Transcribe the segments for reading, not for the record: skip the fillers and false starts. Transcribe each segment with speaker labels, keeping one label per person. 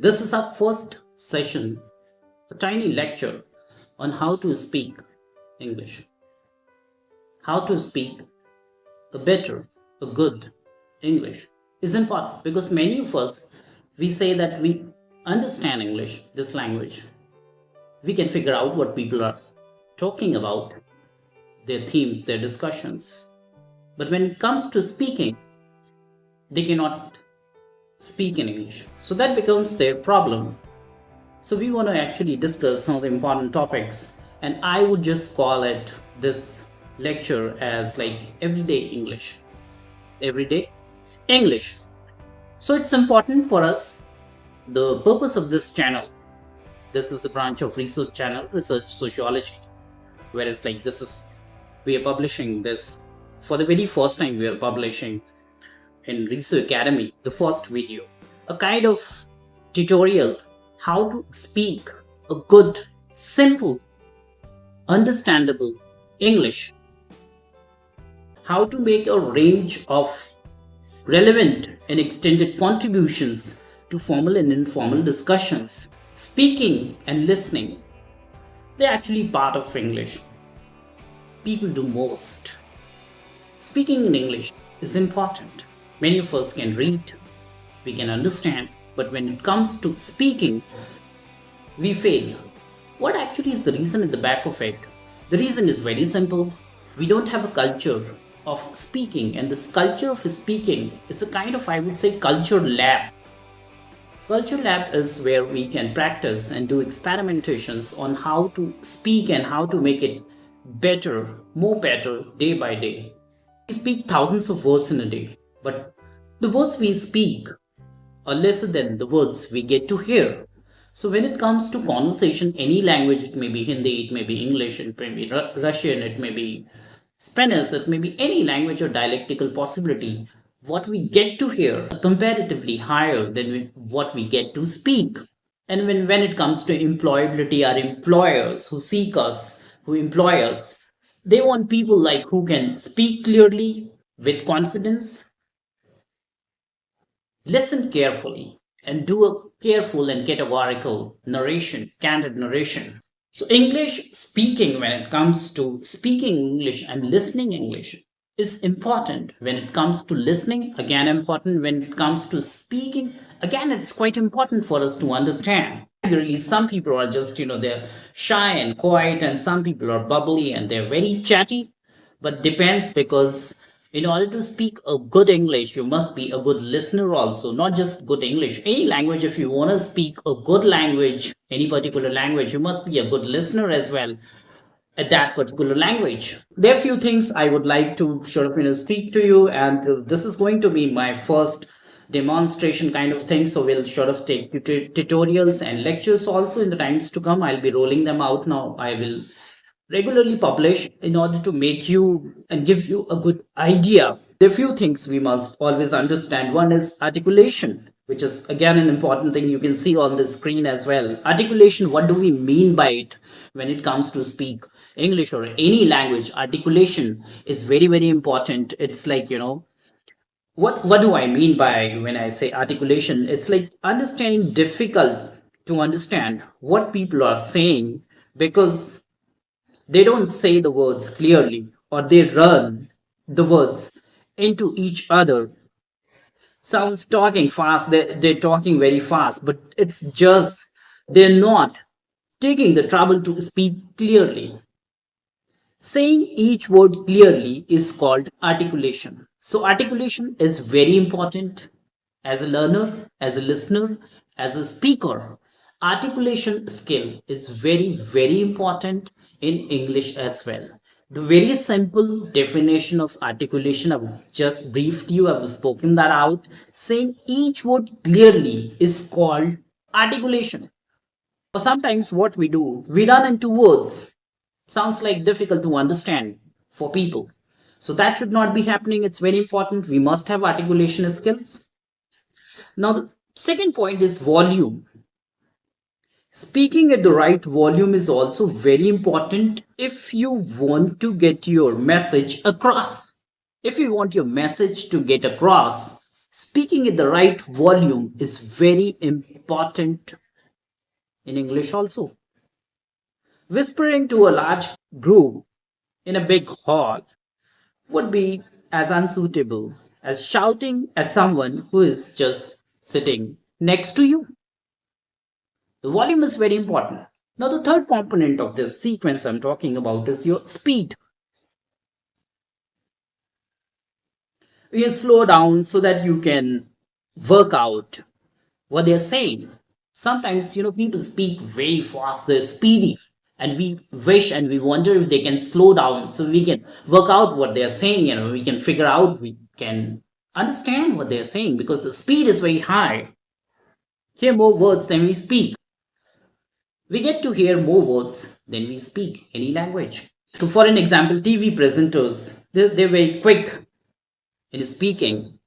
Speaker 1: This is our first session, a tiny lecture on how to speak English. How to speak a better, a good English is important because many of us, we say that we understand English, this language. We can figure out what people are talking about, their themes, their discussions. But when it comes to speaking, they cannot speak in English. So that becomes their problem. So we want to actually discuss some of the important topics, and I would just call it this lecture as like everyday English. Everyday English. So it's important for us. The purpose of this channel, this is a branch of RESO channel, Research Sociology, whereas like we are publishing this for the very first time. We are publishing in RESO Academy the first video, a kind of tutorial how to speak a good, simple, understandable English, how to make a range of relevant and extended contributions to formal and informal discussions. Speaking and listening, they're actually part of English. People do most. Speaking in English is important. Many of us can read, we can understand, but when it comes to speaking, we fail. What actually is the reason at the back of it? The reason is very simple. We don't have a culture of speaking, and this culture of speaking is a kind of, I would say, culture lab. Culture lab is where we can practice and do experimentations on how to speak and how to make it better, more better, day by day. We speak thousands of words in a day, but the words we speak are lesser than the words we get to hear. So when it comes to conversation, any language, it may be Hindi, it may be English, it may be Russian, it may be Spanish, it may be any language or dialectical possibility, what we get to hear are comparatively higher than what we get to speak. And when it comes to employability, our employers who seek us, who employ us, they want people like who can speak clearly with confidence, listen carefully, and do a careful and categorical narration, candid narration. So English speaking, when it comes to speaking English and listening English, is important. When it comes to listening, again important. When it comes to speaking, again it's quite important for us to understand. Really, some people are just, they're shy and quiet, and some people are bubbly and they're very chatty. But depends, because in order to speak a good English, you must be a good listener also, not just good English. Any language, if you want to speak a good language, any particular language, you must be a good listener as well at that particular language. There are a few things I would like to sort of speak to you, and this is going to be my first demonstration kind of thing. So we'll sort of take tutorials and lectures also in the times to come. I'll be rolling them out now. I will regularly publish in order to make you and give you a good idea. There are few things we must always understand. One is articulation, which is again an important thing. You can see on the screen as well. Articulation, what do we mean by it when it comes to speak English or any language? Articulation is very, very important. It's like, what do I mean by when I say articulation? It's like understanding difficult to understand what people are saying because they don't say the words clearly, or they run the words into each other. Sounds talking fast, they're talking very fast, but it's just they're not taking the trouble to speak clearly. Saying each word clearly is called articulation. So articulation is very important as a learner, as a listener, as a speaker. Articulation skill is very, very important in English as well. The very simple definition of articulation, I've just briefed you, I've spoken that out. Saying each word clearly is called articulation. Or sometimes what we do, we run into words. Sounds like difficult to understand for people. So that should not be happening. It's very important. We must have articulation skills. Now, the second point is volume. Speaking at the right volume is also very important if you want to get your message across. If you want your message to get across, Speaking at the right volume is very important in English also. Whispering to a large group in a big hall would be as unsuitable as shouting at someone who is just sitting next to you. The volume is very important. Now, the third component of this sequence I'm talking about is your speed. You slow down so that you can work out what they're saying. Sometimes, people speak very fast, they're speedy, and we wish and we wonder if they can slow down so we can work out what they're saying, we can figure out, we can understand what they're saying because the speed is very high. Hear more words than we speak. We get to hear more words than we speak any language. So, for an example, TV presenters, they're very quick in speaking.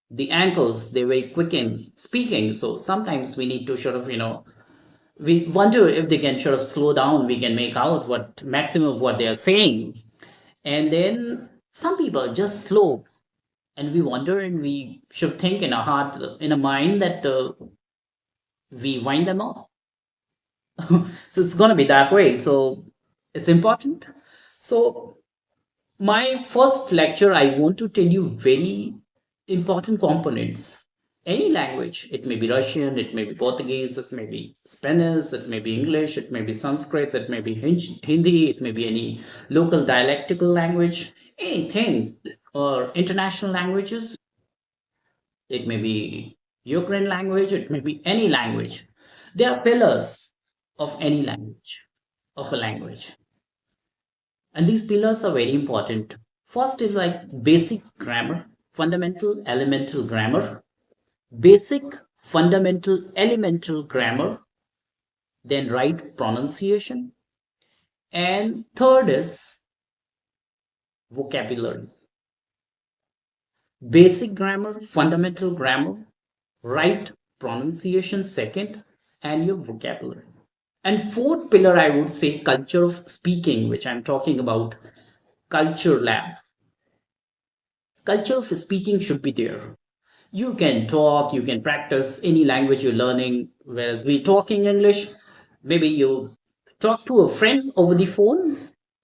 Speaker 1: The anchors, they're very quick in speaking. So sometimes we need to sort of, we wonder if they can sort of slow down, we can make out what maximum of what they are saying. And then some people are just slow, and we wonder and we should think in a heart, in a mind that we wind them up. So it's going to be that way. So it's important. So my first lecture, I want to tell you very important components. Any language, it may be Russian, it may be Portuguese, it may be Spanish, it may be English, it may be Sanskrit, it may be Hindi, it may be any local dialectical language, anything, or international languages. It may be Ukraine language, it may be any language. They are pillars of any language, of a language. And these pillars are very important. First is like basic grammar, fundamental, elemental grammar, basic, fundamental, elemental grammar, then right pronunciation. And third is vocabulary. Basic grammar, fundamental grammar, right pronunciation second, and your vocabulary. And fourth pillar, I would say, culture of speaking, which I'm talking about, culture lab. Culture of speaking should be there. You can talk, you can practice any language you're learning, whereas we talking English, maybe you talk to a friend over the phone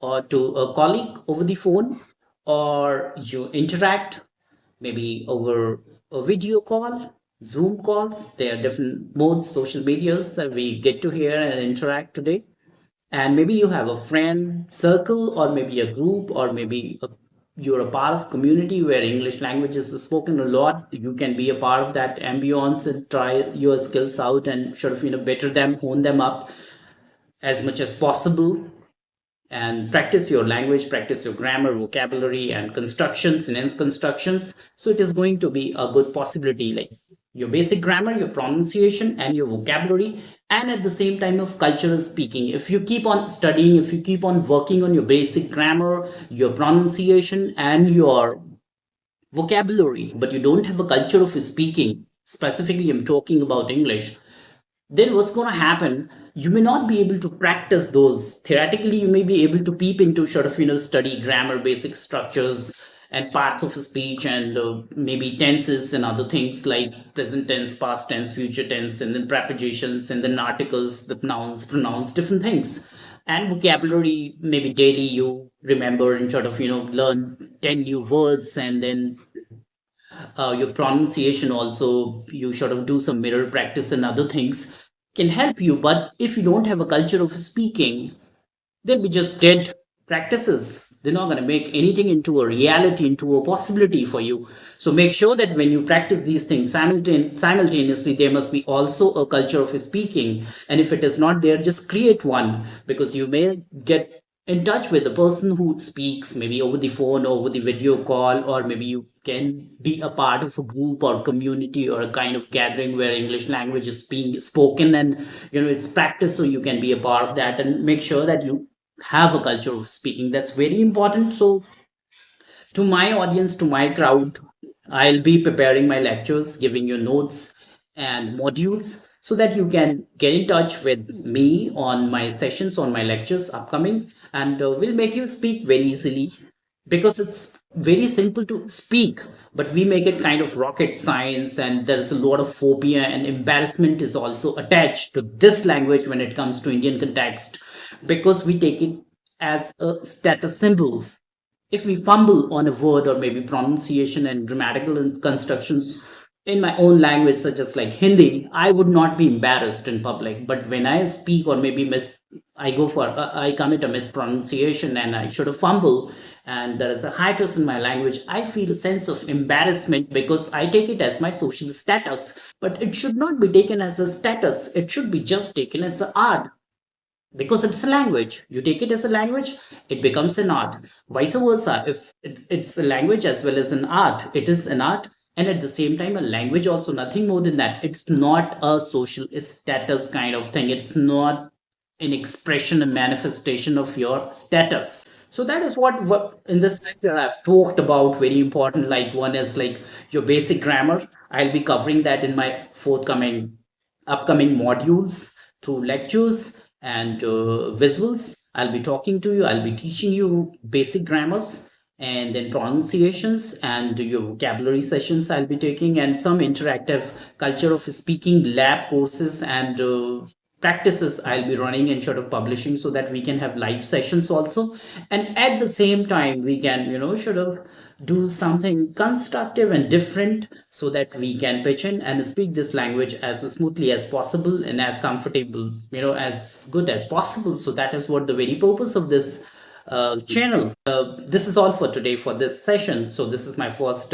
Speaker 1: or to a colleague over the phone, or you interact maybe over a video call, Zoom calls. There are different modes, social medias that we get to hear and interact today. And maybe you have a friend circle, or maybe a group, or maybe you're a part of community where English language is spoken a lot. You can be a part of that ambience and try your skills out and sort of better them, hone them up as much as possible, and practice your language, practice your grammar, vocabulary, and constructions, sentence constructions. So it is going to be a good possibility, like your basic grammar, your pronunciation, and your vocabulary, and at the same time of cultural speaking. If you keep on studying, if you keep on working on your basic grammar, your pronunciation, and your vocabulary, but you don't have a culture of speaking, specifically I'm talking about English, then what's going to happen, you may not be able to practice those theoretically. You may be able to peep into sort of study grammar, basic structures and parts of speech, and maybe tenses and other things like present tense, past tense, future tense, and then prepositions, and then articles, the nouns, pronouns, different things. And vocabulary, maybe daily you remember and sort of learn 10 new words, and then your pronunciation also, you sort of do some mirror practice and other things can help you. But if you don't have a culture of speaking, they'll be just dead practices. They're not going to make anything into a reality, into a possibility for you. So make sure that when you practice these things simultaneously, there must be also a culture of speaking. And if it is not there, just create one, because you may get in touch with the person who speaks, maybe over the phone, over the video call, or maybe you can be a part of a group or community or a kind of gathering where English language is being spoken, and it's practiced, so you can be a part of that, and make sure that you have a culture of speaking. That's very important. So to my audience, to my crowd, I'll be preparing my lectures, giving you notes and modules so that you can get in touch with me on my sessions, on my lectures upcoming, and will make you speak very easily, because it's very simple to speak, but we make it kind of rocket science, and there's a lot of phobia and embarrassment is also attached to this language when it comes to Indian context, because we take it as a status symbol. If we fumble on a word or maybe pronunciation and grammatical constructions in my own language, such as like Hindi, I would not be embarrassed in public. But when I speak or maybe I commit a mispronunciation and I should have fumble, and there is a hiatus in my language, I feel a sense of embarrassment because I take it as my social status. But it should not be taken as a status. It should be just taken as an art, because it's a language. You take it as a language, it becomes an art. Vice versa, if it's a language as well as an art, it is an art. And at the same time, a language also, nothing more than that. It's not a social status kind of thing. It's not an expression, a manifestation of your status. So that is what in this lecture I've talked about. Very important. Like, one is like your basic grammar. I'll be covering that in my forthcoming upcoming modules through lectures and visuals. I'll be talking to you, I'll be teaching you basic grammars and then pronunciations, and your vocabulary sessions I'll be taking, and some interactive culture of speaking lab courses and practices I'll be running and sort of publishing, so that we can have live sessions also. And at the same time, we can, sort of do something constructive and different, so that we can pitch in and speak this language as smoothly as possible and as comfortable, as good as possible. So that is what the very purpose of this channel. This is all for today for this session. So this is my first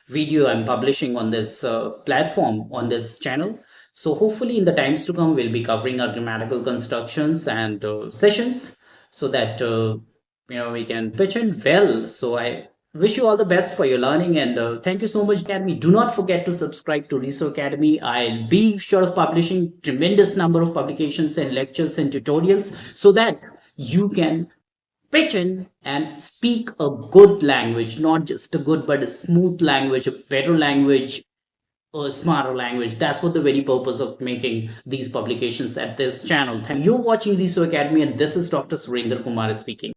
Speaker 1: video I'm publishing on this platform, on this channel. So hopefully in the times to come, we'll be covering our grammatical constructions and sessions, so that we can pitch in well. So I wish you all the best for your learning, and thank you so much, Academy. Do not forget to subscribe to RESO Academy. I'll be sure of publishing tremendous number of publications and lectures and tutorials, so that you can pitch in and speak a good language, not just a good, but a smooth language, a better language, a smarter language. That's what the very purpose of making these publications at this channel. Thank you. You're watching RESO Academy, and this is Dr. Surendra Kumar speaking.